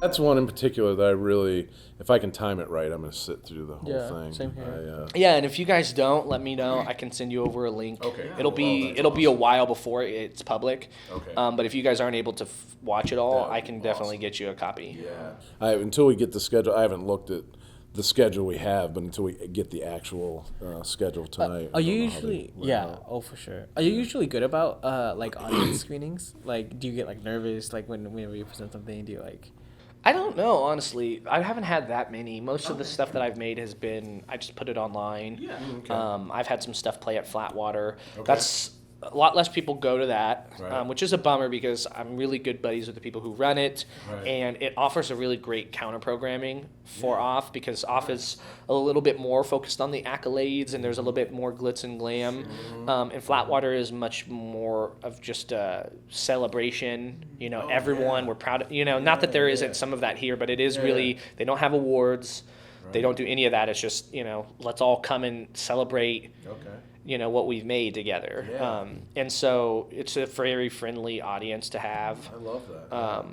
That's one in particular that I really, if I can time it right, I'm going to sit through the whole thing. Same here. Yeah, and if you guys don't, let me know. I can send you over a link. Okay. It'll be a while before it's public. Okay. But if you guys aren't able to watch it all, That would I can be definitely awesome. get you a copy. Yeah. Until we get the schedule, I haven't looked at the schedule we have, but until we get the actual schedule tonight. Are you usually for sure. Are you usually good about like audience screenings? Like, do you get like nervous like whenever you present something? Do you like? I don't know, honestly. I haven't had that many. Most of the stuff that I've made has been, I just put it online. Yeah. Okay. I've had some stuff play at Flatwater. That's a lot less people go to that, Right. which is a bummer because I'm really good buddies with the people who run it, Right. and it offers a really great counter programming for Off because Off is a little bit more focused on the accolades and there's a little bit more glitz and glam, and Flatwater is much more of just a celebration. You know, everyone we're proud of. You know, not that there isn't some of that here, but it is really they don't have awards. Right. They don't do any of that. It's just, you know, let's all come and celebrate. Okay. You know, what we've made together. Yeah. And so it's a very friendly audience to have. I love that.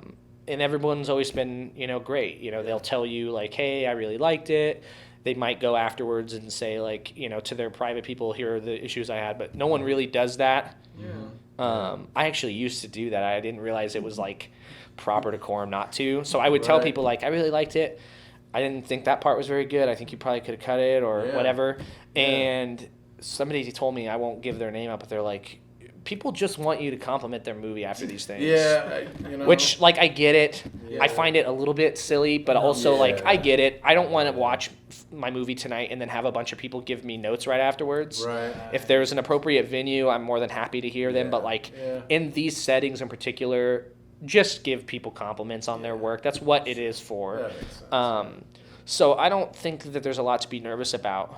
And everyone's always been, you know, great. You know, they'll tell you like, hey, I really liked it. They might go afterwards and say like, you know, to their private people, here are the issues I had, but no one really does that. Yeah. I actually used to do that. I didn't realize it was like proper decorum not to. So I would tell people like, I really liked it. I didn't think that part was very good. I think you probably could have cut it or whatever. And somebody told me, I won't give their name up, but they're like, people just want you to compliment their movie after these things. Yeah, you know. Which, like, I get it. Yeah. I find it a little bit silly, but also, like, I get it. I don't want to watch my movie tonight and then have a bunch of people give me notes right afterwards. Right. If there's an appropriate venue, I'm more than happy to hear them. But, like, in these settings in particular, just give people compliments on their work. That's what it is for. That makes sense. So I don't think that there's a lot to be nervous about.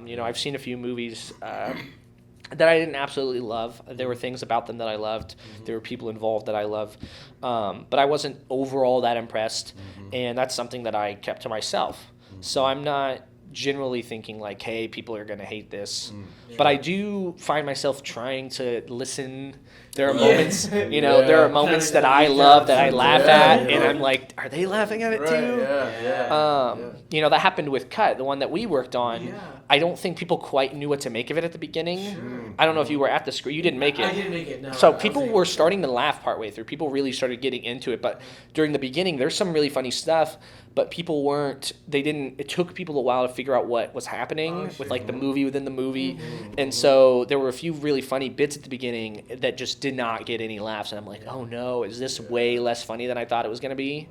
You know, I've seen a few movies that I didn't absolutely love. There were things about them that I loved. There were people involved that I love. But I wasn't overall that impressed. And that's something that I kept to myself. So I'm not generally thinking like, hey, people are going to hate this. But I do find myself trying to listen. There are moments, you know, there are moments that I love, that I laugh at, and I'm like, are they laughing at it too? You know, that happened with Cut, the one that we worked on. I don't think people quite knew what to make of it at the beginning. I don't know if you were at the screen. You didn't make it. I didn't make it, no. So people were starting to laugh partway through. People really started getting into it. But during the beginning, there's some really funny stuff, but people weren't, it took people a while to figure out what was happening with like the movie within the movie. And so there were a few really funny bits at the beginning that just did not get any laughs. And I'm like, oh no, is this way less funny than I thought it was going to be?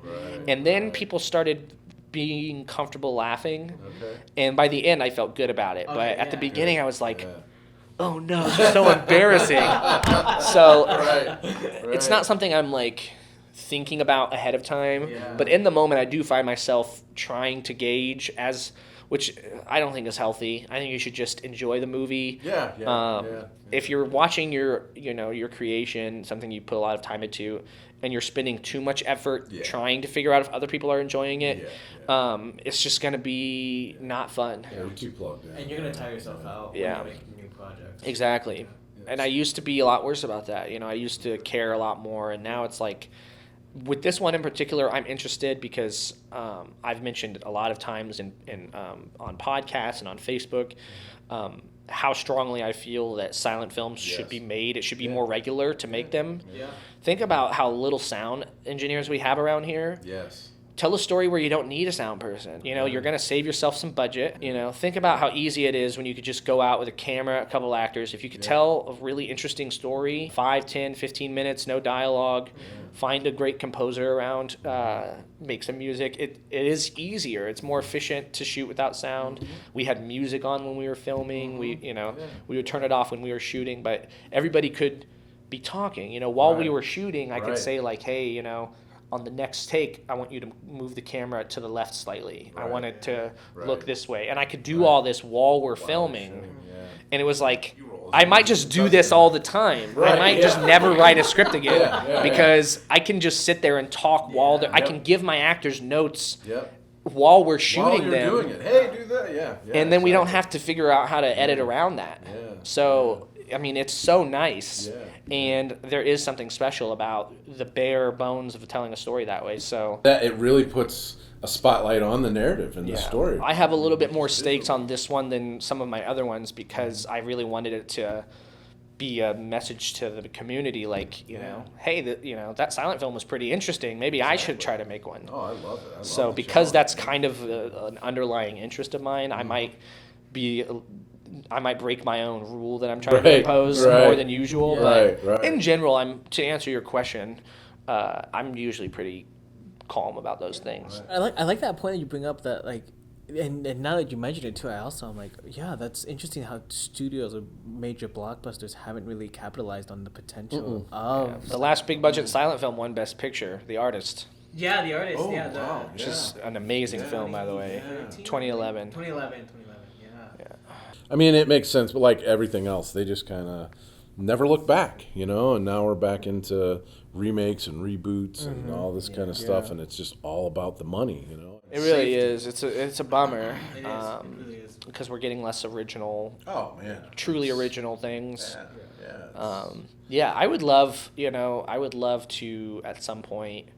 And then people started being comfortable laughing. And by the end, I felt good about it. But at the beginning, I was like, oh no, this is so embarrassing. So it's not something I'm like thinking about ahead of time. But in the moment, I do find myself trying to gauge which I don't think is healthy. I think you should just enjoy the movie. If you're watching your creation, something you put a lot of time into, and you're spending too much effort trying to figure out if other people are enjoying it, it's just going to be not fun. We're too plugged in. And you're going to tire yourself out when you're making new projects. Exactly. And I used to be a lot worse about that. You know, I used to care a lot more, and now it's like, with this one in particular, I'm interested because I've mentioned a lot of times on podcasts and on Facebook how strongly I feel that silent films should be made. It should be more regular to make them. Think about how little sound engineers we have around here. Tell a story where you don't need a sound person. You know, you're going to save yourself some budget. You know, think about how easy it is when you could just go out with a camera, a couple actors. If you could tell a really interesting story, 5, 10, 15 minutes, no dialogue, find a great composer around, make some music. It is easier. It's more efficient to shoot without sound. We had music on when we were filming. We would turn it off when we were shooting, but everybody could be talking. You know, while we were shooting, I could say like, hey, you know, on the next take, I want you to move the camera to the left slightly. I want it to look this way. And I could do all this while we're filming. And it was like, I might just do this all the time. I might just never write a script again because I can just sit there and talk while I can give my actors notes while we're shooting them. Doing it. Hey, do that. And then we don't have to figure out how to edit around that. So I mean, it's so nice, Yeah. and there is something special about the bare bones of telling a story that way. So That it really puts a spotlight on the narrative and the story. I have a little bit more stakes on this one than some of my other ones because I really wanted it to be a message to the community, like, you know, hey, that silent film was pretty interesting. Maybe I should try to make one. Oh, I love it. So because that's kind of an underlying interest of mine, I might break my own rule that I'm trying to impose more than usual. But in general, to answer your question, I'm usually pretty calm about those things. I like that point that you bring up that like, and now that you mentioned it too, I'm like, yeah, that's interesting how studios or major blockbusters haven't really capitalized on the potential of The last big budget silent film won Best Picture, The Artist, Yeah, The Artist. Oh, yeah, wow. which is an amazing film, by the way. 2011. 2011. Yeah. I mean, it makes sense, but like everything else, they just kind of never look back, you know. And now we're back into remakes and reboots and all this kind of stuff, and it's just all about the money, you know. It really is. It's a bummer. It really is. Because we're getting less original, truly original things. Yeah. I would love to at some point,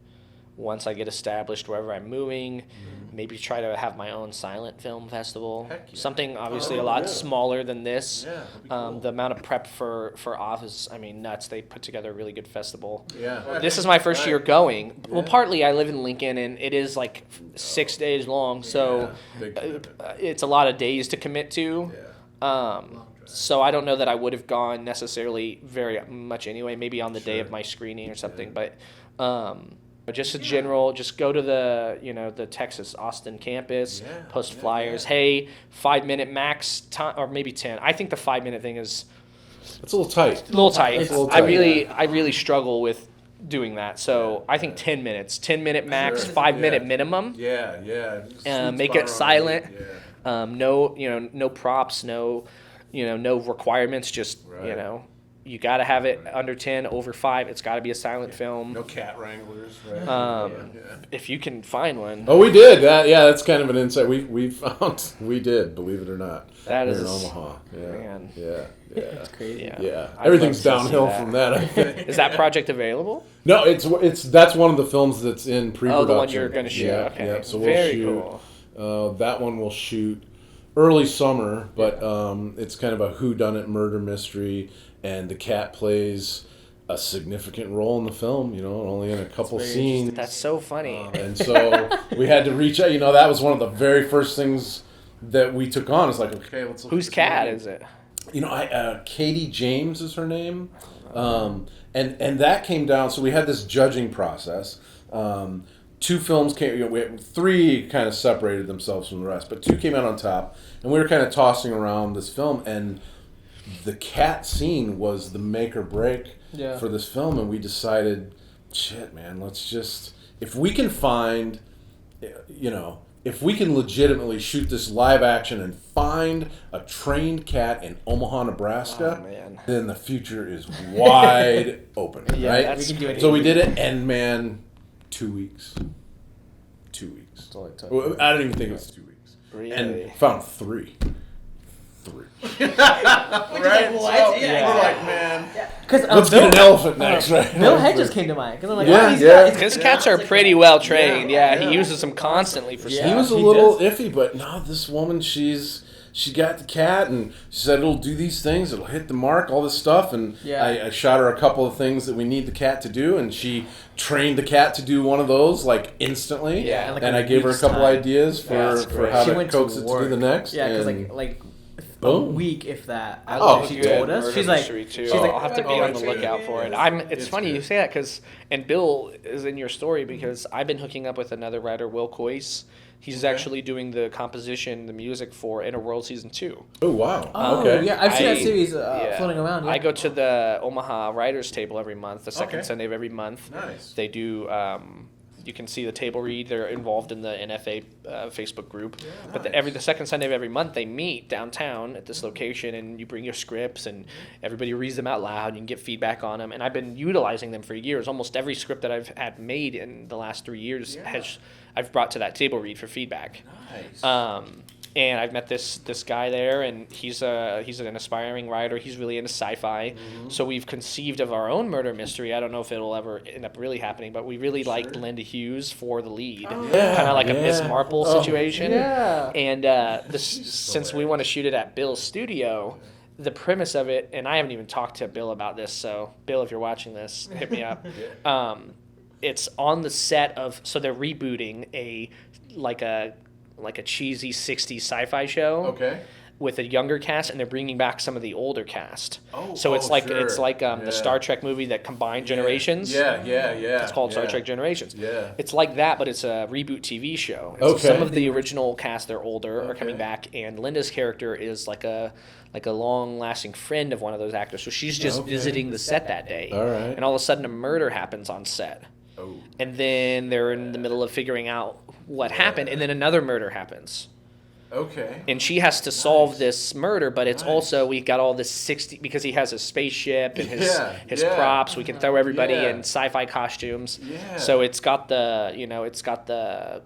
once I get established wherever I'm moving, maybe try to have my own silent film festival. Heck yeah. Something obviously a lot smaller than this. Yeah, that'd be cool. The amount of prep for off is, I mean, nuts. They put together a really good festival. Yeah. This is my first year going. Well, partly I live in Lincoln, and it is like 6 days long, so Big commitment. it's a lot of days to commit to. So I don't know that I would have gone necessarily very much anyway, maybe on the day of my screening or something, but just a general, just go to the Texas Austin campus, post flyers. Hey, 5 minute max time, or maybe 10. I think the 5 minute thing is It's a little tight. a little tight. It's a little I tight, really struggle with doing that. So I think 10 minutes, 10 minute max, 5 minute minimum. Yeah. Make it silent. No props, no requirements. Just you got to have it under 10, over 5. It's got to be a silent film. No cat wranglers, right? If you can find one. Oh, we did that. Yeah, that's kind of an insight. We found. We did, believe it or not. That here is in Omaha. Yeah, man. yeah. It's crazy. Yeah, I'd everything's love to see downhill that. from that. I think. Is that project available? No, it's that's one of the films that's in pre-production. Oh, the one you're going to shoot. Yeah, Okay. yeah. So we'll Very shoot. cool. That one we'll shoot early summer, but it's kind of a whodunit murder mystery, and the cat plays a significant role in the film. Only in a couple scenes. That's so funny. And so we had to reach out. That was one of the very first things that we took on. It's like, okay, let's look. Whose at cat this is it? Katie James is her name, and that came down. So we had this judging process. 2 films came. We had 3 kind of separated themselves from the rest, but 2 came out on top, and we were kind of tossing around this film, and the cat scene was the make or break for this film, and we decided, shit, man, let's just, if we can find, if we can legitimately shoot this live action and find a trained cat in Omaha, Nebraska, then the future is wide open, right? We can do it. So we did it, and man, 2 weeks. 2 weeks. That's all it took. Well, I don't even think it was 2 weeks. Really? And found 3. 3. Right? What? Yeah. We're like, man, Because let's get an elephant next, right? Bill Hedges came to mind. Because I'm like, Yeah, these yeah. guys. His cats are pretty well trained. Yeah, he uses them constantly for He stuff. was a he little does. iffy, but no, this woman, she got the cat, and she said it'll do these things, it'll hit the mark, all this stuff, and I shot her a couple of things that we need the cat to do, and she trained the cat to do one of those like instantly. Yeah, and, like, and a I gave her a week's couple time. ideas That's for great. how She to went to coax it to do work. the next. Yeah, because and like a boom. week, if that. Oh, she good. told us. Murder She's like, mystery, too. she's like, I'll have to be on the lookout for it. It's funny you say that because, and Bill is in your story because I've been hooking up with another writer, Will Coyce. He's actually doing the composition, the music for Inner World Season 2. Oh wow. oh Okay. yeah, I've seen that I- series yeah. floating around. Yeah. I go to the Omaha Writers Table every month, the second Sunday of every month. Nice. They do. You can see the table read. They're involved in the NFA Facebook group. But the second Sunday of every month, they meet downtown at this location, and you bring your scripts, and everybody reads them out loud. You can get feedback on them. And I've been utilizing them for years. Almost every script that I've had made in the last 3 years I've brought to that table read for feedback. Nice. And I've met this guy there, and he's an aspiring writer. He's really into sci-fi. So we've conceived of our own murder mystery. I don't know if it'll ever end up really happening, but we really liked Linda Hughes for the lead. Kind of like a Miss Marple situation. Yeah. And since we want to shoot it at Bill's studio, the premise of it, and I haven't even talked to Bill about this, so Bill, if you're watching this, hit me up. It's on the set of, so they're rebooting a cheesy 60s sci-fi show. Okay. With a younger cast, and they're bringing back some of the older cast. So it's like the Star Trek movie that combined generations. Yeah. It's called Star Trek Generations. Yeah. It's like that, but it's a reboot TV show. And Okay. so some of the original cast, they're older, are coming back, and Linda's character is like a long-lasting friend of one of those actors. So she's just visiting the set that day. All right. And all of a sudden, a murder happens on set. Oh. And then they're in the middle of figuring out what happened, and then another murder happens. Okay. And she has to solve this murder, but it's also, we got all this 60, because he has a spaceship and his props. We can throw everybody in sci-fi costumes. Yeah. So it's got the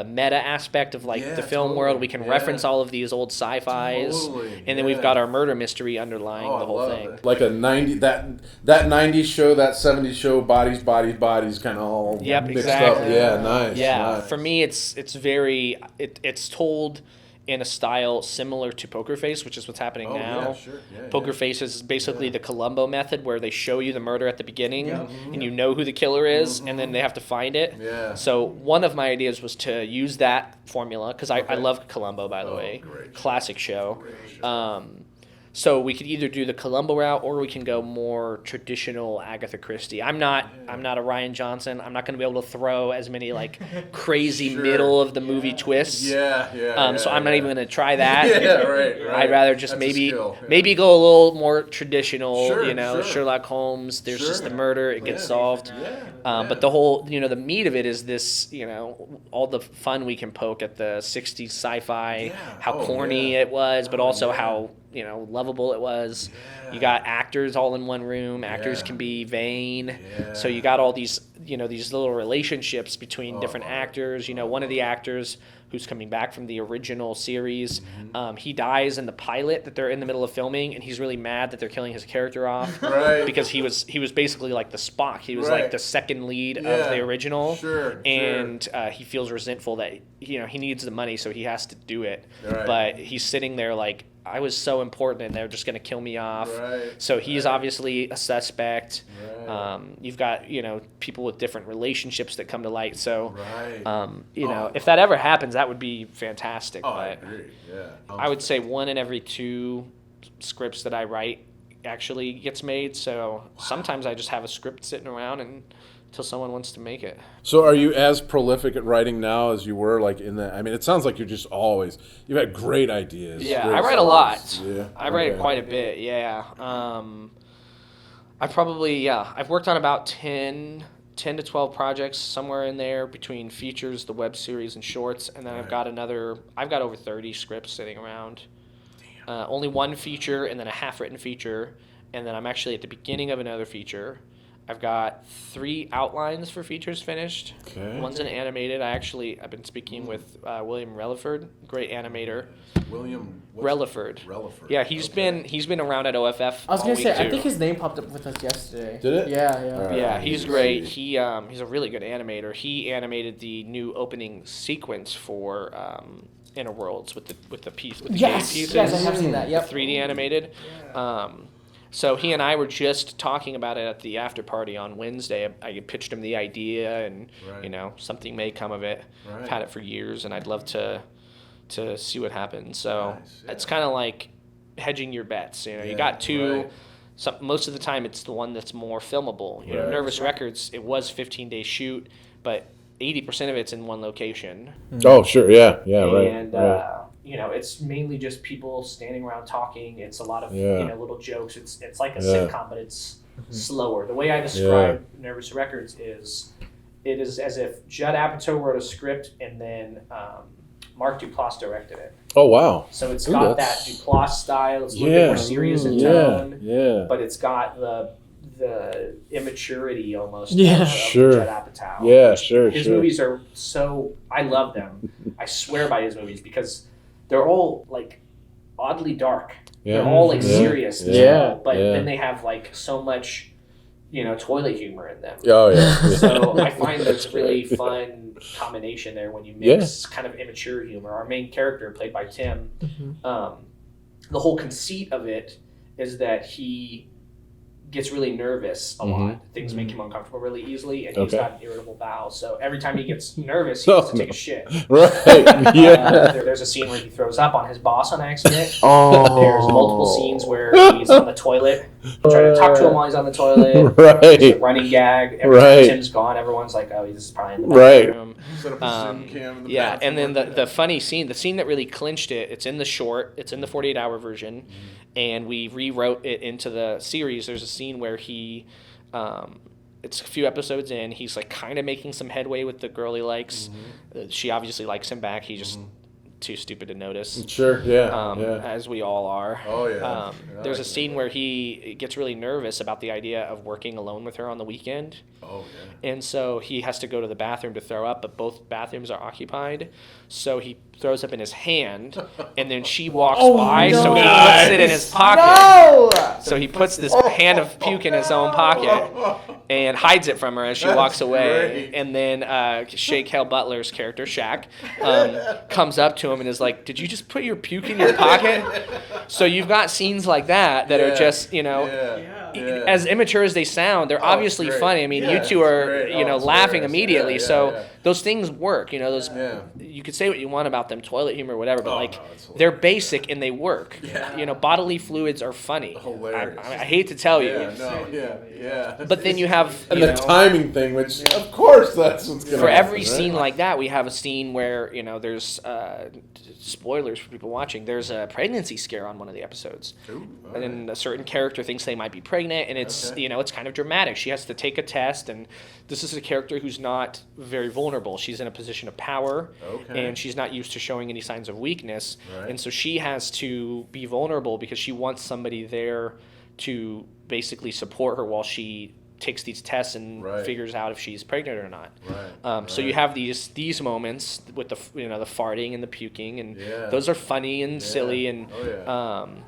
meta aspect of like the film world. We can reference all of these old sci-fis, and then we've got our murder mystery underlying the whole thing. Like a 90 that 90s show, that 70s show, bodies kind of all mixed up. Yeah, nice. Yeah, nice. for me, it's told in a style similar to Poker Face, which is what's happening now. Yeah, sure. Poker Face is basically the Columbo method, where they show you the murder at the beginning, and you know who the killer is, and then they have to find it. Yeah. So one of my ideas was to use that formula, because I love Columbo, by the way. Great. Classic show. So we could either do the Columbo route, or we can go more traditional Agatha Christie. I'm not a Ryan Johnson. I'm not going to be able to throw as many like crazy middle of the movie twists. So I'm not even going to try that. Right. I'd rather just maybe go a little more traditional. Sherlock Holmes. There's just the murder. It gets solved. But the whole, the meat of it is this. All the fun we can poke at the '60s sci-fi. How corny it was, but also how lovable it was. You got actors all in one room. Actors can be vain. So you got all these, these little relationships between different actors. One of the actors who's coming back from the original series, he dies in the pilot that they're in the middle of filming, and he's really mad that they're killing his character off. Because he was basically like the Spock. He was like the second lead of the original. And he feels resentful that he needs the money, so he has to do it. But he's sitting there like, I was so important, and they're just going to kill me off. So he's obviously a suspect. You've got, people with different relationships that come to light. So, if that ever happens, that would be fantastic. But I agree. I would say 1 in every 2 scripts that I write actually gets made. So sometimes I just have a script sitting around until someone wants to make it. So are you as prolific at writing now as you were like in the, it sounds like you've had great ideas. Yeah, great I write a lot. Yeah. I write quite a bit, I've worked on about 10 to 12 projects, somewhere in there between features, the web series, and shorts, and then I've got over 30 scripts sitting around. Only one feature and then a half-written feature, and then I'm actually at the beginning of another feature. I've got 3 outlines for features finished. Okay. One's an animated. I've been speaking with William Relaford, great animator. William Relaford. Yeah, he's been around at OFF. I was gonna say, too. I think his name popped up with us yesterday. Did it? Yeah. Right. Yeah, he's great. He's a really good animator. He animated the new opening sequence for Inner Worlds with the piece with the game pieces. Yes, I have seen that. Yep. 3D animated. So he and I were just talking about it at the after party on Wednesday. I pitched him the idea, and something may come of it. I've had it for years, and I'd love to see what happens. So it's kind of like hedging your bets. You got 2. Most of the time, it's the one that's more filmable. Nervous Records, it was 15-day shoot, but 80% of it's in one location. Oh, sure, yeah, and, it's mainly just people standing around talking. It's a lot of little jokes. It's like a sitcom, but it's slower. The way I describe Nervous Records is, it is as if Judd Apatow wrote a script and then Mark Duplass directed it. Oh, wow. So it's got that Duplass style. It's a little bit more serious in tone, but it's got the immaturity almost of Judd Apatow. His movies are so, I love them. I swear by his movies because they're all like oddly dark. Yeah. They're all like serious, as Yeah. well, but Yeah. then they have like so much, toilet humor in them. Oh yeah. So I find that's a really fun combination there when you mix kind of immature humor. Our main character, played by Tim, the whole conceit of it is that he gets really nervous a lot. Things make him uncomfortable really easily, and he's got an irritable bowel. So every time he gets nervous, he has to take a shit. Right. Yeah. There's a scene where he throws up on his boss on accident. Oh. There's multiple scenes where he's on the toilet, trying to talk to him while he's on the toilet. Right. There's a running gag. Every time Tim's gone, everyone's like, "Oh, this is probably in the bathroom." Set up a Zoom cam in the Yeah, bathroom. and then the funny scene, the scene that really clinched it, it's in the short, it's in the 48-hour version, and we rewrote it into the series. There's a scene where he, it's a few episodes in, he's like kind of making some headway with the girl he likes. She obviously likes him back. He's just too stupid to notice. Sure, yeah. As we all are. Oh, yeah. There's a scene where he gets really nervous about the idea of working alone with her on the weekend. Oh, yeah. And so he has to go to the bathroom to throw up, but both bathrooms are occupied. So he throws up in his hand, and then she walks by, so he puts it in his pocket. So he puts this hand of puke in his own pocket and hides it from her as she walks away. great. And then Shake Hale Butler's character, Shaq, comes up to him and is like, "Did you just put your puke in your pocket?" So you've got scenes like that are just, as immature as they sound, they're obviously great. funny. I mean, Yeah, you two it's are, great. Oh, it's laughing hilarious. immediately. Yeah, So yeah. those things work. Those you could say what you want about them, toilet humor, whatever, but no, it's they're basic and they work. Yeah. Bodily fluids are funny. Hilarious. I hate to tell you. Yeah. But then you have, And the timing thing, which, of course, that's what's going to for happen. every scene like that, we have a scene where, there's, spoilers for people watching, there's a pregnancy scare on one of the episodes. Ooh, And then a certain character thinks they might be pregnant, and it's, it's kind of dramatic. She has to take a test, and this is a character who's not very vulnerable. She's in a position of power, and she's not used to showing any signs of weakness. Right. And so she has to be vulnerable because she wants somebody there to basically support her while she takes these tests and figures out if she's pregnant or not. Right. So you have these moments with the the farting and the puking, and those are funny and silly. And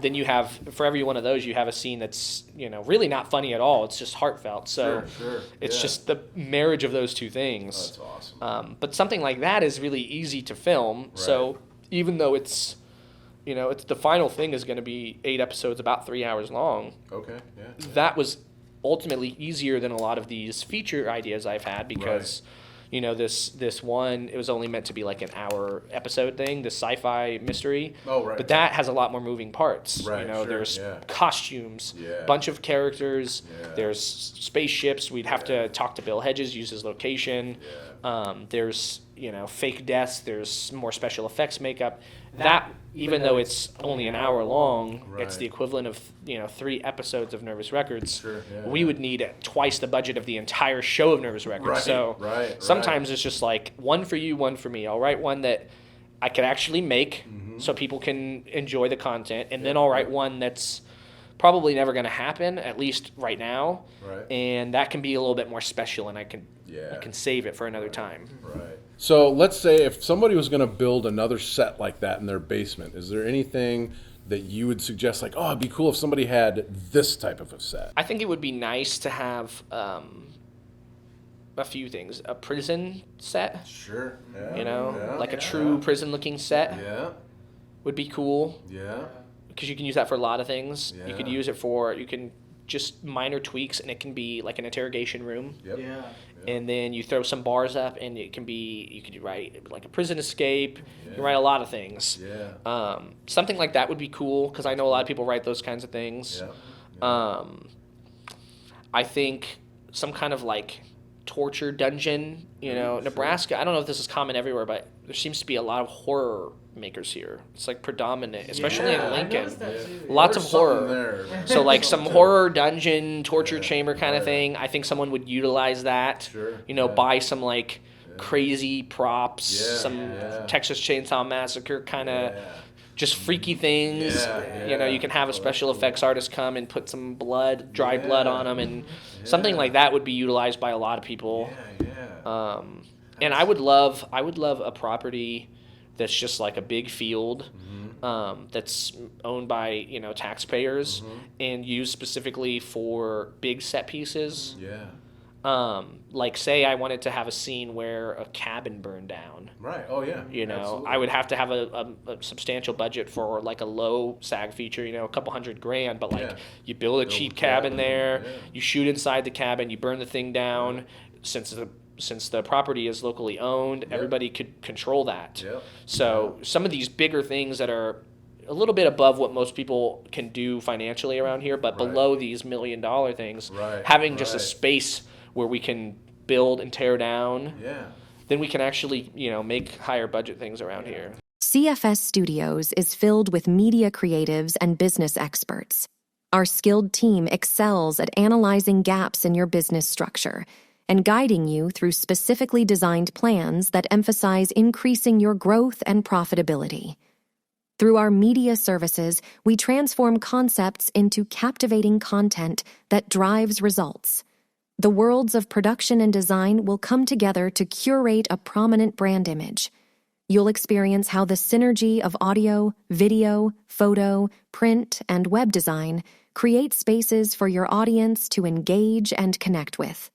then you have, for every one of those, you have a scene that's really not funny at all. It's just heartfelt. So it's just the marriage of those two things. Oh, that's awesome. But something like that is really easy to film. So even though it's it's the final thing is going to be 8 episodes, about 3 hours long. Okay, yeah. That was ultimately easier than a lot of these feature ideas I've had because, this one, it was only meant to be like an hour episode thing, this sci-fi mystery. Oh, right. But that has a lot more moving parts. Right, There's costumes, Yeah. bunch of characters, Yeah. there's spaceships. We'd have to talk to Bill Hedges, use his location. There's, fake deaths. There's more special effects makeup. That, even though it's only an hour long, it's the equivalent of 3 episodes of Nervous Records. Sure, yeah, we would need twice the budget of the entire show of Nervous Records. So sometimes it's just like one for you, one for me. I'll write one that I could actually make so people can enjoy the content, and then I'll write one that's probably never going to happen, at least right now. And that can be a little bit more special, and I can save it for another time. So let's say if somebody was going to build another set like that in their basement, is there anything that you would suggest, like, oh, it'd be cool if somebody had this type of a set? I think it would be nice to have a few things. A prison set. Sure. Like a true prison-looking set would be cool. Yeah. Because you can use that for a lot of things. Yeah. You could use it for, just minor tweaks, and it can be like an interrogation room. Yep. Yeah. And then you throw some bars up, and it can be, you could write like a prison escape. You can write a lot of things. Yeah. Something like that would be cool, because I know a lot of people write those kinds of things. Yeah. I think some kind of like torture dungeon, Nebraska. I don't know if this is common everywhere, but there seems to be a lot of horror makers here. It's like predominant, especially in Lincoln. Lots of horror. So like some horror dungeon, torture chamber kind of thing. I think someone would utilize that. Sure. Buy some like crazy props, some Texas Chainsaw Massacre kind of just freaky things. You can have a special effects artist come and put some blood, dry blood on them, and something like that would be utilized by a lot of people. And I would love a property that's just like a big field that's owned by taxpayers and used specifically for big set pieces. Like say I wanted to have a scene where a cabin burned down. Right. Oh yeah. Absolutely. I would have to have a substantial budget for like a low SAG feature, a couple $100,000, but like you build a cheap cabin there, you shoot inside the cabin, you burn the thing down. Since the property is locally owned, everybody could control that. So some of these bigger things that are a little bit above what most people can do financially around here, but below these $1 million things, having just a space where we can build and tear down, then we can actually, make higher budget things around here. CFS Studios is filled with media creatives and business experts. Our skilled team excels at analyzing gaps in your business structure and guiding you through specifically designed plans that emphasize increasing your growth and profitability. Through our media services, we transform concepts into captivating content that drives results. The worlds of production and design will come together to curate a prominent brand image. You'll experience how the synergy of audio, video, photo, print, and web design create spaces for your audience to engage and connect with.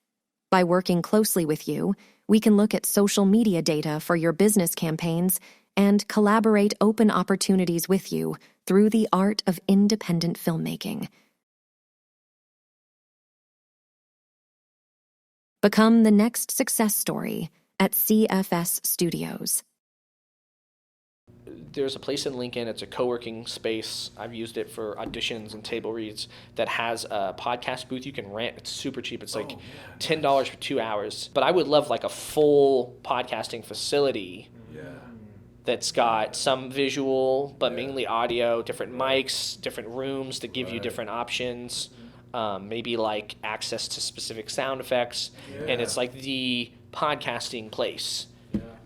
By working closely with you, we can look at social media data for your business campaigns and collaborate open opportunities with you through the art of independent filmmaking. Become the next success story at CFS Studios. There's a place in Lincoln, it's a co-working space. I've used it for auditions and table reads that has a podcast booth you can rent. It's super cheap. It's like $10 for 2 hours. But I would love like a full podcasting facility that's got some visual, but mainly audio, different mics, different rooms that give you different options. Maybe like access to specific sound effects, and it's like the podcasting place.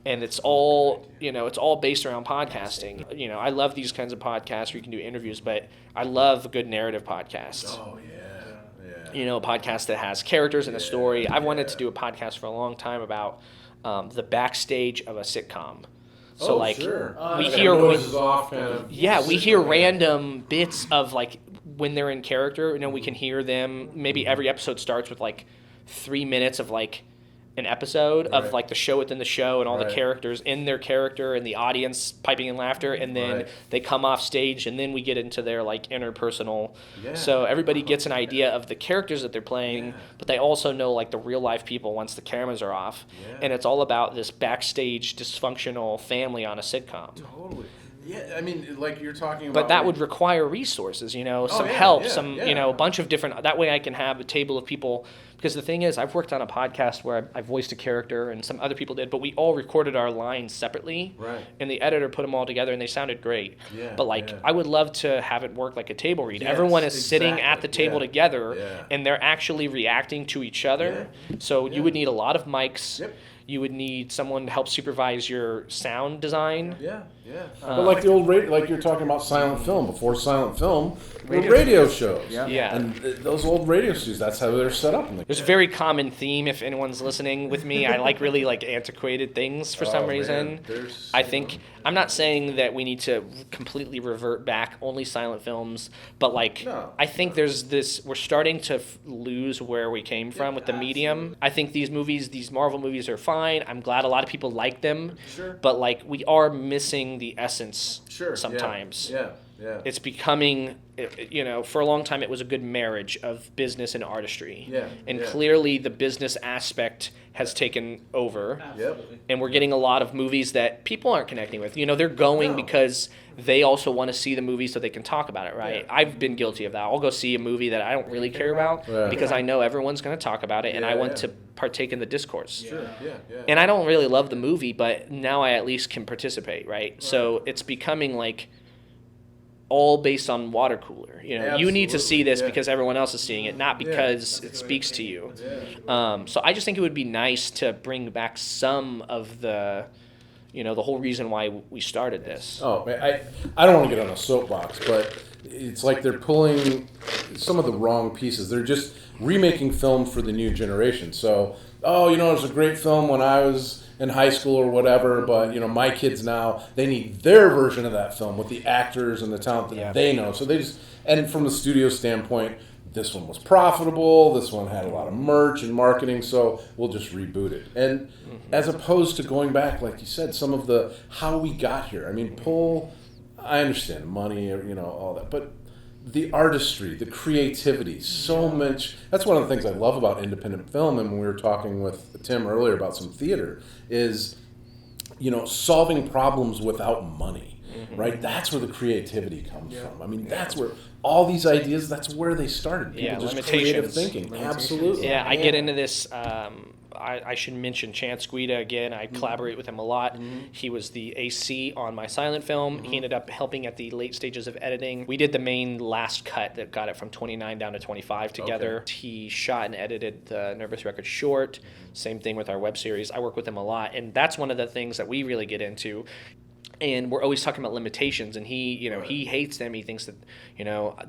And it's all, it's all based around podcasting. I love these kinds of podcasts where you can do interviews, but I love a good narrative podcast. A podcast that has characters and a story. I've wanted to do a podcast for a long time about the backstage of a sitcom. So we hear random bits of like when they're in character. We can hear them. Maybe every episode starts with like 3 minutes of like an episode of like the show within the show and all the characters in their character and the audience piping in laughter, and then they come off stage and then we get into their like interpersonal. So everybody gets an idea of the characters that they're playing, but they also know like the real life people once the cameras are off. And it's all about this backstage dysfunctional family on a sitcom. Totally. Yeah, I mean, like you're talking about. But that would require resources, some help, a bunch of different. That way I can have a table of people. Because the thing is, I've worked on a podcast where I voiced a character and some other people did, but we all recorded our lines separately. Right. And the editor put them all together and they sounded great. Yeah, but I would love to have it work like a table read. Yes, everyone is sitting at the table together and they're actually reacting to each other. So you would need a lot of mics. You would need someone to help supervise your sound design. But like the old like you're talking about silent film. Before silent film, radio shows. And those old radio shows, that's how they're set up. There's a very common theme, if anyone's listening with me. I like really like antiquated things for some reason. I think, I'm not saying that we need to completely revert back only silent films, but I think there's this, we're starting to lose where we came from with the medium. I think these movies, these Marvel movies are fine. I'm glad a lot of people like them, but we are missing the essence sometimes. It's becoming, for a long time it was a good marriage of business and artistry. Clearly the business aspect has taken over. And we're getting a lot of movies that people aren't connecting with. They're going because they also want to see the movie so they can talk about it, right? I've been guilty of that. I'll go see a movie that I don't really care about because I know everyone's going to talk about it and I want to partake in the discourse. And I don't really love the movie, but now I at least can participate, right? So it's becoming all based on water cooler. You need to see this because everyone else is seeing it, not because it speaks to you. So I just think it would be nice to bring back some of the, the whole reason why we started this. I don't want to get on a soapbox, but it's like they're pulling some of the wrong pieces. They're just remaking film for the new generation. So, it was a great film when I was in high school or whatever, but my kids now, they need their version of that film with the actors and the talent that they know. So they just, and from the studio standpoint, this one was profitable, this one had a lot of merch and marketing, so we'll just reboot it. And as opposed to going back, like you said, some of the how we got here. I mean, I understand money, all that, but the artistry, the creativity, so much. That's one of the things I love about independent film. And when we were talking with Tim earlier about some theater, is solving problems without money, right? That's where the creativity comes from. I mean, that's where all these ideas. That's where they started. People just creative thinking. Absolutely. Yeah, I get into this. I should mention Chance Guida again. I collaborate with him a lot. He was the AC on my silent film. He ended up helping at the late stages of editing. We did the main last cut that got it from 29 down to 25 together. Okay. He shot and edited the Nervous Records short. Same thing with our web series. I work with him a lot, and that's one of the things that we really get into. And we're always talking about limitations, and he hates them. He thinks that,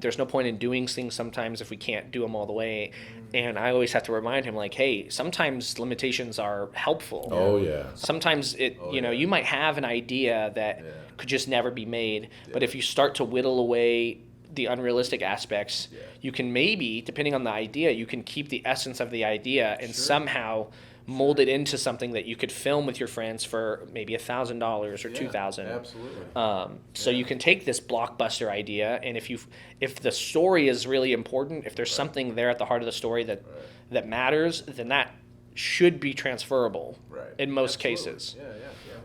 there's no point in doing things sometimes if we can't do them all the way. And I always have to remind him, like, hey, sometimes limitations are helpful. Oh, yeah. Sometimes you might have an idea that could just never be made, but if you start to whittle away the unrealistic aspects, you can maybe, depending on the idea, you can keep the essence of the idea and somehow mold it into something that you could film with your friends for maybe $1,000 or $2,000. Absolutely. So you can take this blockbuster idea, and if the story is really important, if there's something there at the heart of the story that matters, then that should be transferable in most cases.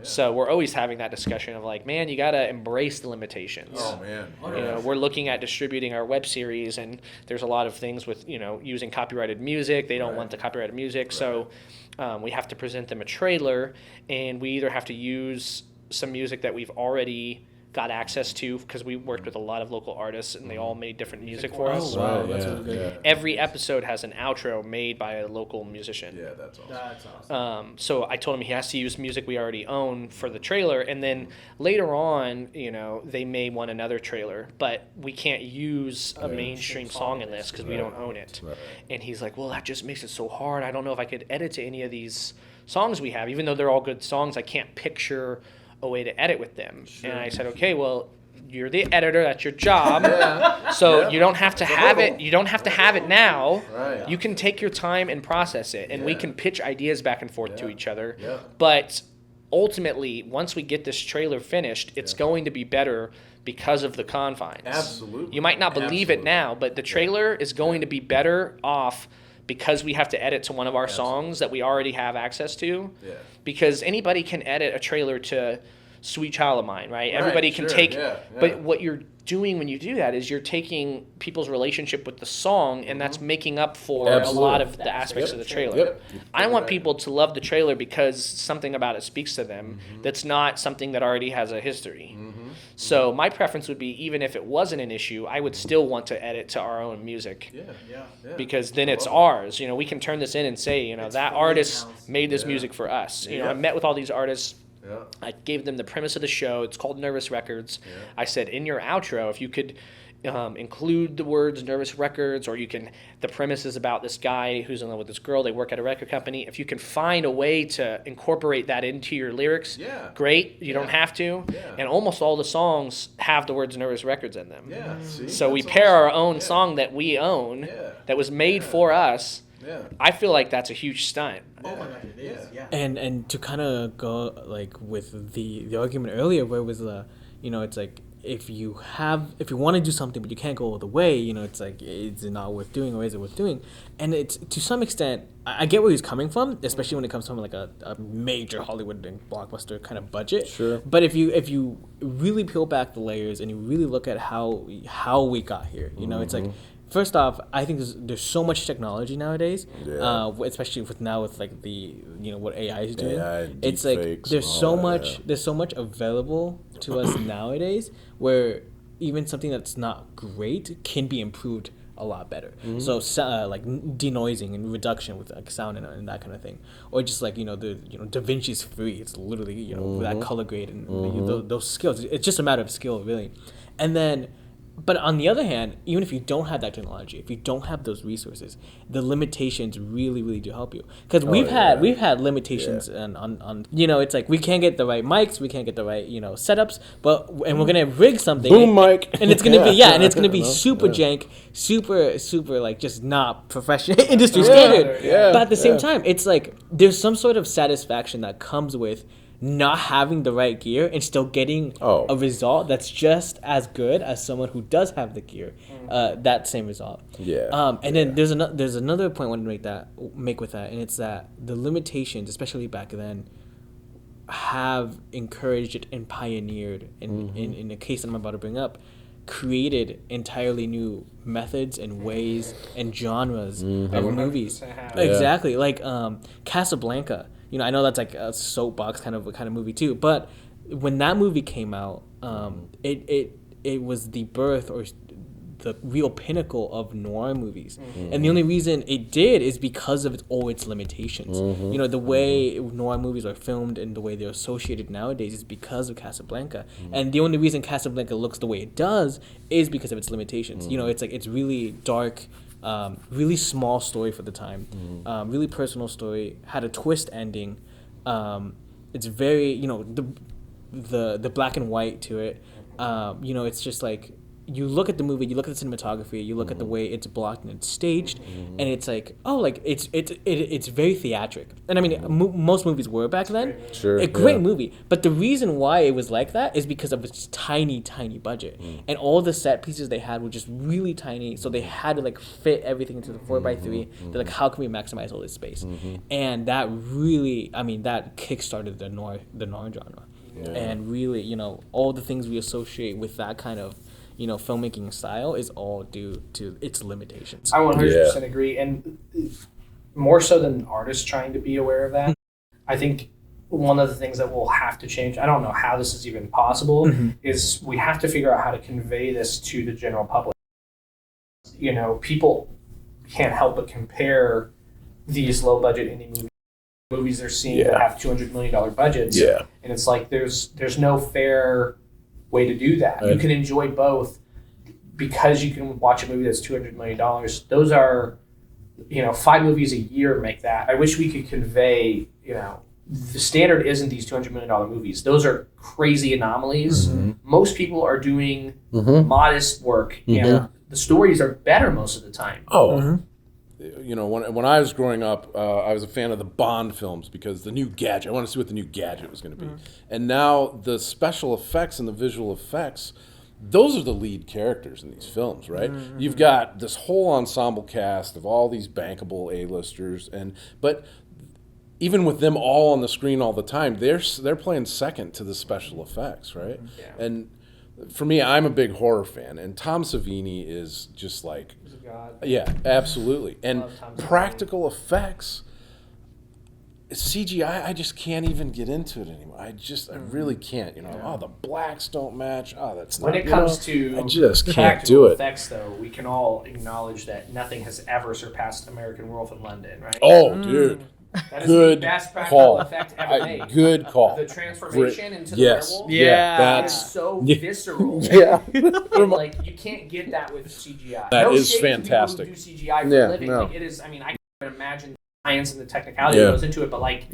So we're always having that discussion of like, man, you got to embrace the limitations. Oh, man. We're looking at distributing our web series, and there's a lot of things with, using copyrighted music. They don't want the copyrighted music. So we have to present them a trailer, and we either have to use some music that we've already got access to, because we worked with a lot of local artists and they all made different music for us. Wow, that's really good. Every episode has an outro made by a local musician. Yeah, that's awesome. That's awesome. So I told him he has to use music we already own for the trailer, and then later on, they may want another trailer, but we can't use a mainstream song in this because we don't own it. And he's like, well, that just makes it so hard. I don't know if I could edit to any of these songs we have, even though they're all good songs. I can't picture a way to edit with them. And I said, okay, well, you're the editor, that's your job. So you don't have to have it. You don't have to have it now. Right. You can take your time and process it, and we can pitch ideas back and forth to each other. But ultimately, once we get this trailer finished, it's going to be better because of the confines. Absolutely. You might not believe it now, but the trailer is going to be better off because we have to edit to one of our songs that we already have access to. Because anybody can edit a trailer to Sweet Child of Mine, right? Everybody can take, but what you're doing when you do that is you're taking people's relationship with the song, and that's making up for a lot of the aspects of the trailer. I want people to love the trailer because something about it speaks to them that's not something that already has a history. So my preference would be, even if it wasn't an issue, I would still want to edit to our own music. Because then it's ours. We can turn this in and say, that artist made this music for us. I met with all these artists. I gave them the premise of the show. It's called Nervous Records. I said, in your outro, if you could include the words Nervous Records, or the premise is about this guy who's in love with this girl. They work at a record company. If you can find a way to incorporate that into your lyrics, great. You don't have to. And almost all the songs have the words Nervous Records in them. So we pair our own song that we own, that was made for us. I feel like that's a huge stunt. Oh my God, it is. And to kind of go like with the argument earlier, where it was it's like if you want to do something but you can't go all the way, it's like, is it not worth doing, or is it worth doing? And it's, to some extent, I get where he's coming from, especially when it comes from like a major Hollywood and blockbuster kind of budget. Sure. But if you really peel back the layers and you really look at how we got here, it's like, first off, I think there's so much technology nowadays, especially with like the what AI is doing. It's like there's so much available to us nowadays, where even something that's not great can be improved a lot better. So like denoising and reduction with like sound and that kind of thing, or just like Da Vinci's free. It's literally that color grade and those skills. It's just a matter of skill, really. And then But on the other hand, even if you don't have that technology, if you don't have those resources, the limitations really, really do help you. Because we've had limitations on it's like we can't get the right mics, we can't get the right setups, and we're gonna rig something, Boom mic, and it's gonna be and it's gonna be super jank, super like just not professional industry standard. Yeah. But at the same time, it's like there's some sort of satisfaction that comes with not having the right gear and still getting a result that's just as good as someone who does have the gear, that same result. And then there's another point I want to make with that, and it's that the limitations, especially back then, have encouraged and pioneered, in the case that I'm about to bring up, created entirely new methods and ways and genres of movies. Exactly, like Casablanca. I know that's like a soapbox kind of movie too, but when that movie came out, it was the birth or the real pinnacle of noir movies. And the only reason it did is because of all its limitations. The way noir movies are filmed and the way they're associated nowadays is because of Casablanca. And the only reason Casablanca looks the way it does is because of its limitations. It's like it's really dark, really small story for the time, really personal story, had a twist ending. It's very, the black and white to it. It's just like, you look at the movie, you look at the cinematography, you look at the way it's blocked and it's staged, and it's like, it's very theatric. And I mean, most movies were back then. Sure. A great movie, but the reason why it was like that is because of its tiny budget, and all the set pieces they had were just really tiny, so they had to like fit everything into the 4x3. They're like, how can we maximize all this space? And that really, that kickstarted the noir genre, and really, all the things we associate with that kind of filmmaking style is all due to its limitations. I 100% agree, and more so than artists trying to be aware of that, I think one of the things that we'll have to change, I don't know how this is even possible, is we have to figure out how to convey this to the general public. People can't help but compare these low-budget indie movies they're seeing that have $200 million budgets, and it's like there's no fair way to do that. You can enjoy both because you can watch a movie that's $200 million. Those are, 5 movies a year make that. I wish we could convey, the standard isn't these $200 million movies. Those are crazy anomalies. Most people are doing modest work. The stories are better most of the time. When I was growing up, I was a fan of the Bond films because the new gadget, I wanted to see what the new gadget was going to be. And now the special effects and the visual effects, those are the lead characters in these films, right? You've got this whole ensemble cast of all these bankable A-listers, but even with them all on the screen all the time, they're playing second to the special effects, right? And for me, I'm a big horror fan, and Tom Savini is just like, yeah, absolutely. And practical effects, CGI, I just can't even get into it anymore. I really can't. The blacks don't match. That's not. When it comes to I just can't practical do it. effects, though, we can all acknowledge that nothing has ever surpassed American Werewolf in London, right? Oh, dude. That is Good the best practical call. effect ever made. Good call. The transformation into the Yes. werewolf. That's is so visceral. And, like, you can't get that with CGI. That no is shade fantastic. To people who do CGI for a living. No. Like, it is. I mean, I can't imagine the science and the technicality that goes into it, but like,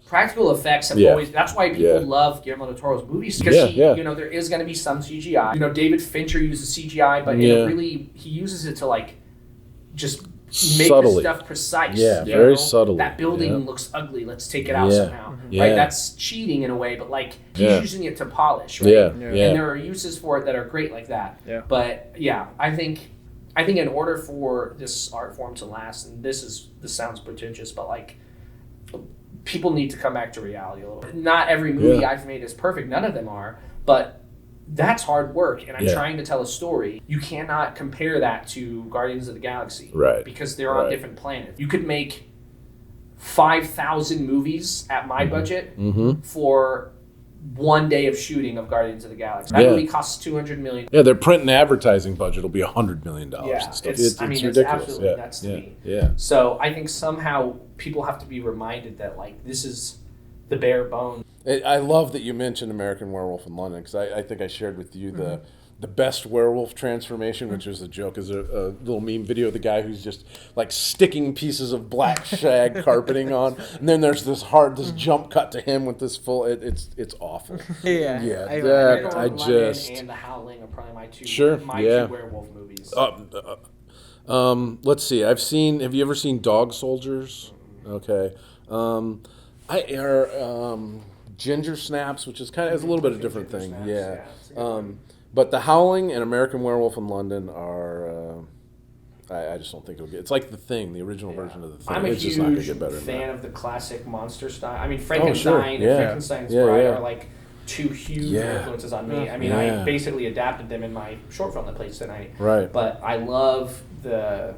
practical effects have always. That's why people love Guillermo del Toro's movies because there is going to be some CGI. David Fincher uses CGI, but really he uses it to like just make the stuff precise. Very subtly. That building looks ugly. Let's take it out somehow. Right? That's cheating in a way, but like he's using it to polish. Right? And there are uses for it that are great like that. But I think in order for this art form to last, and this sounds pretentious, but like people need to come back to reality a little bit. Not every movie I've made is perfect. None of them are, but that's hard work, and I'm trying to tell a story. You cannot compare that to Guardians of the Galaxy, right? Because they're on different planets. You could make 5,000 movies at my budget for one day of shooting of Guardians of the Galaxy. That movie costs $200 million. Yeah, their print and advertising budget will be $100 million. Yeah, it's ridiculous. It's absolutely nuts to me. Yeah. So I think somehow people have to be reminded that like this is the bare bones. I love that you mentioned American Werewolf in London because I think I shared with you the best werewolf transformation, which was a joke, is a little meme video of the guy who's just like sticking pieces of black shag carpeting on, and then there's this jump cut to him with this full. It's awful. Yeah. I just and The Howling are probably my two Sure, two werewolf movies. Let's see. Have you ever seen Dog Soldiers? Okay. Ginger Snaps, which is kind of a little bit of a different thing. Yeah. But The Howling and American Werewolf in London are. I just don't think it'll get. It's like The Thing, the original version of The Thing. I'm a it's just not gonna huge get better than fan that. of the classic monster style. I mean, Frankenstein and Yeah. Frankenstein's Yeah, Bride yeah. are like two huge Yeah. influences on me. I mean, Yeah. I basically adapted them in my short film that plays tonight. Right. But I love the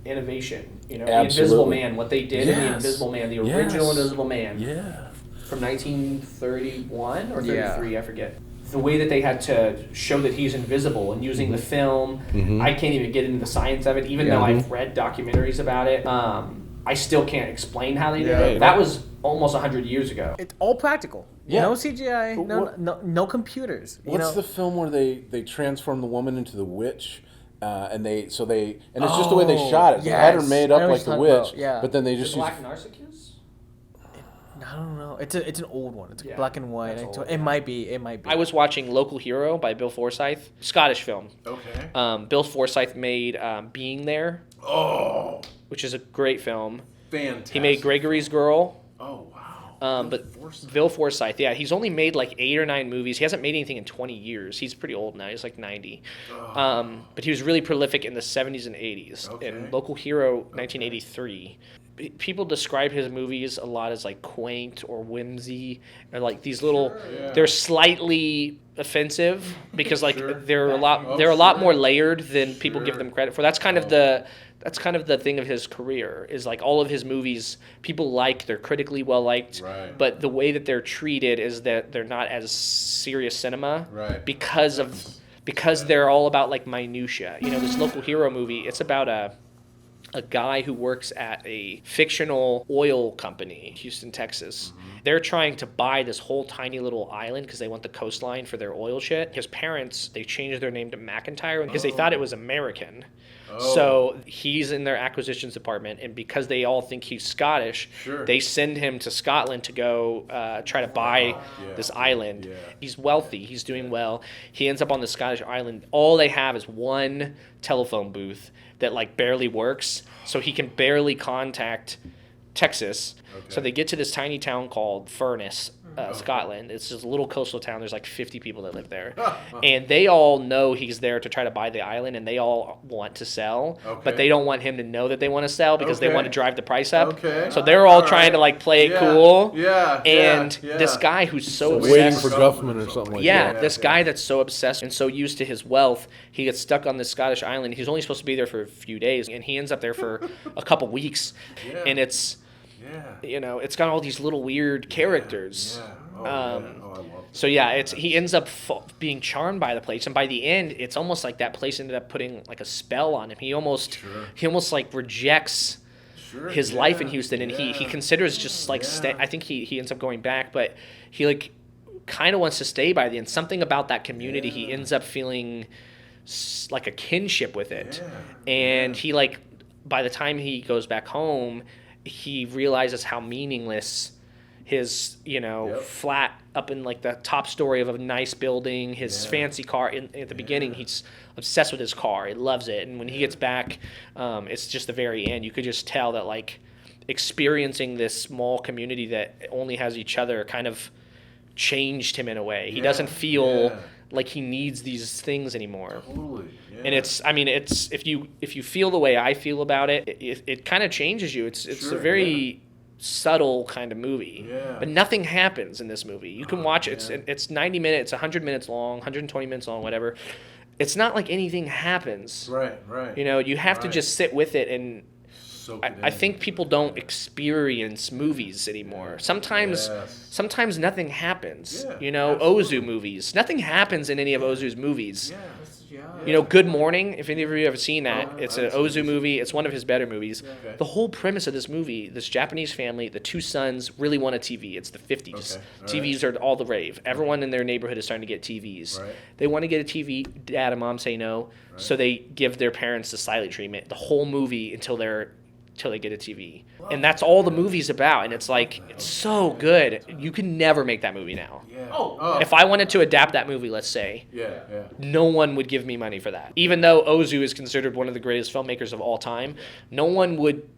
innovation. You know, The Absolutely. Invisible Man, what they did in The Yes. Invisible Man, the Yes. original Invisible Man Yeah. from 1931 or 33, I forget. The way that they had to show that he's invisible and using the film, I can't even get into the science of it, even though I've read documentaries about it. I still can't explain how they did it. That was almost 100 years ago. It's all practical. Yeah. No CGI. But No, what- no computers. What's the film where they transform the woman into the witch? And it's just the way they shot it. They had her yes. made I up know what like the you're witch, talking about, yeah. but then they Is just it use Black Narcissus? I don't know. It's an old one. It's Yeah, black and white. that's old, It might be. It might be. I was watching Local Hero by Bill Forsyth, Scottish film. Okay. Bill Forsyth made Being There, which is a great film. Fantastic. He made Gregory's Girl. Oh wow. But Bill Forsyth, he's only made like 8 or 9 movies. He hasn't made anything in 20 years. He's pretty old now. He's like 90. But he was really prolific in the 70s and 80s. Okay. In Local Hero, 1983. People describe his movies a lot as like quaint or whimsy, or like these little. They're slightly offensive because like they're a lot more layered than people give them credit for. That's kind of the thing of his career, is like all of his movies people like, they're critically well liked, Right. but the way that they're treated is that they're not as serious cinema, Right. because they're all about like minutia. You know, this Local Hero movie, it's about a guy who works at a fictional oil company, Houston, Texas. They're trying to buy this whole tiny little island because they want the coastline for their oil shit. His parents, they changed their name to McIntyre because they thought it was American. So he's in their acquisitions department, and because they all think he's Scottish, they send him to Scotland to go try to buy this island. Yeah. He's wealthy. He's doing well. He ends up on the Scottish island. All they have is one telephone booth that like barely works, so he can barely contact Texas. So they get to this tiny town called Furness, Scotland. It's just a little coastal town. There's like 50 people that live there. And they all know he's there to try to buy the island, and they all want to sell. But they don't want him to know that they want to sell because they want to drive the price up. So they're all trying to like play it cool. And this guy who's so Waiting obsessed. for Guffman or something like that. This guy that's so obsessed and so used to his wealth, he gets stuck on this Scottish island. He's only supposed to be there for a few days, and he ends up there for a couple weeks. And it's, you know, it's got all these little weird characters. So he ends up being charmed by the place, and by the end, it's almost like that place ended up putting like a spell on him. He almost like rejects his life in Houston, and he considers just like I think he ends up going back, but he like kind of wants to stay by the end. Something about that community, he ends up feeling like a kinship with it, and he like by the time he goes back home, he realizes how meaningless his flat up in like the top story of a nice building, his fancy car at the beginning, he's obsessed with his car, he loves it, and when he gets back, it's just the very end, you could just tell that like experiencing this small community that only has each other kind of changed him in a way. He doesn't feel like he needs these things anymore. And it's if you feel the way I feel about it, it kind of changes you. It's a very subtle kind of movie, but nothing happens in this movie. You can watch it. It's 90 minutes, 100 minutes long, 120 minutes long, whatever. It's not like anything happens. Right. You know, you have to just sit with it, and I think people don't experience movies anymore. Sometimes nothing happens. You know, Ozu movies. Nothing happens in any of Ozu's movies. You know, Good Morning, if any of you have seen that, it's an Ozu movie. It's one of his better movies. Okay. The whole premise of this movie, this Japanese family, the two sons really want a TV. It's the 50s. Okay. All TVs are all the rave. Everyone in their neighborhood is starting to get TVs. Right. They want to get a TV. Dad and mom say no, so they give their parents the silent treatment the whole movie until they get a TV. And that's all the movie's about. And it's like, it's so good. You can never make that movie now. Yeah. Oh. If I wanted to adapt that movie, let's say, Yeah. no one would give me money for that. Even though Ozu is considered one of the greatest filmmakers of all time, no one would,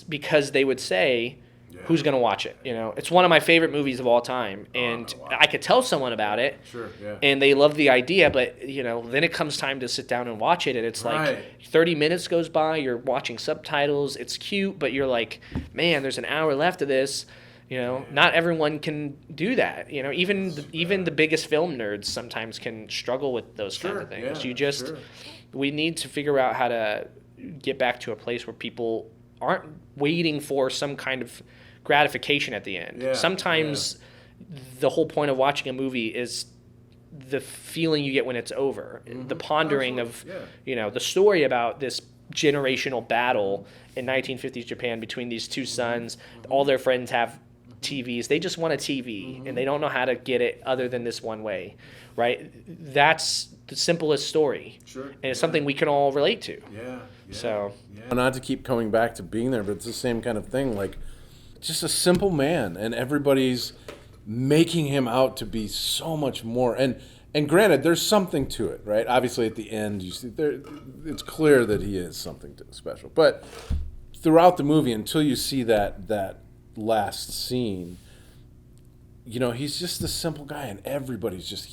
because they would say, who's going to watch it? You know, it's one of my favorite movies of all time. And I could tell someone about it. Sure. Yeah. And they love the idea, but, you know, then it comes time to sit down and watch it. And it's like 30 minutes goes by, you're watching subtitles. It's cute, but you're like, man, there's an hour left of this. You know, not everyone can do that. You know, even the biggest film nerds sometimes can struggle with those kinds of things. We need to figure out how to get back to a place where people aren't waiting for some kind of gratification at the end. Yeah, Sometimes the whole point of watching a movie is the feeling you get when it's over, the pondering of, you know, the story about this generational battle in 1950s Japan between these two sons. All their friends have TVs. They just want a TV, and they don't know how to get it other than this one way, right? That's the simplest story, and it's something we can all relate to. So, Not to keep coming back to being there, but it's the same kind of thing. Like, just a simple man, and everybody's making him out to be so much more. And granted, there's something to it, right? Obviously, at the end, you see it's clear that he is something special. But throughout the movie, until you see that last scene, you know, he's just this simple guy, and everybody's just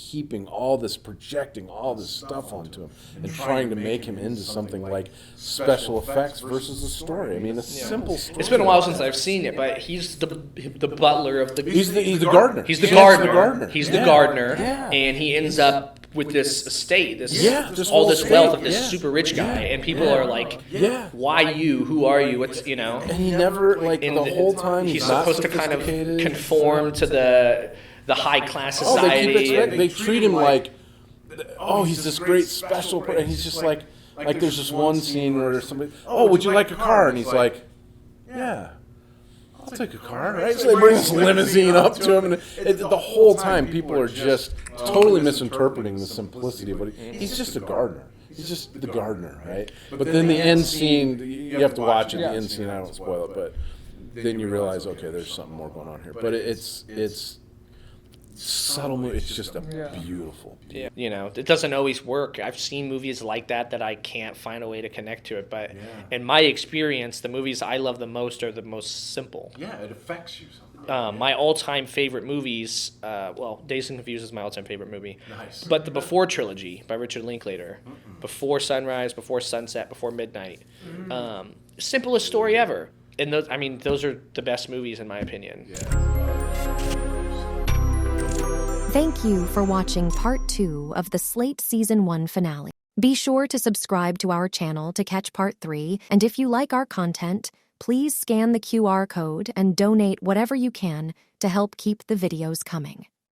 projecting all this stuff onto him and trying to make him into something like special effects versus a story. I mean, a simple story. it's been a while since I've seen it, but he's the butler of the. He's the gardener. He's the gardener. He's the gardener, and he ends up with this estate, just all whole this wealth of estate, this super rich guy, and people are like, "Why you? Who are you? What's you know?" And he never the whole time he's not supposed to kind of sophisticated. conform to the high class society. They treat him like, oh, he's this great special person. And he's just like there's this one scene where somebody, oh, would you like a car? And he's like, yeah, I'll take a car, right? So they bring this limousine up to him, and the whole time people are just totally misinterpreting the simplicity of what he's just a gardener. He's just the gardener, right? But then the end scene, you have to watch it. The end scene, I won't spoil it, but then you realize, okay, there's something more going on here. But it's subtle. It's just a beautiful. Yeah, you know, it doesn't always work. I've seen movies like that I can't find a way to connect to it. But in my experience, the movies I love the most are the most simple. Yeah, it affects you something. My all-time favorite movies, Dazed and Confused is my all-time favorite movie. Nice. But the Before trilogy by Richard Linklater, Before Sunrise, Before Sunset, Before Midnight, simplest story ever. And those are the best movies in my opinion. Thank you for watching Part 2 of the Slate Season 1 finale. Be sure to subscribe to our channel to catch Part 3, and if you like our content, please scan the QR code and donate whatever you can to help keep the videos coming.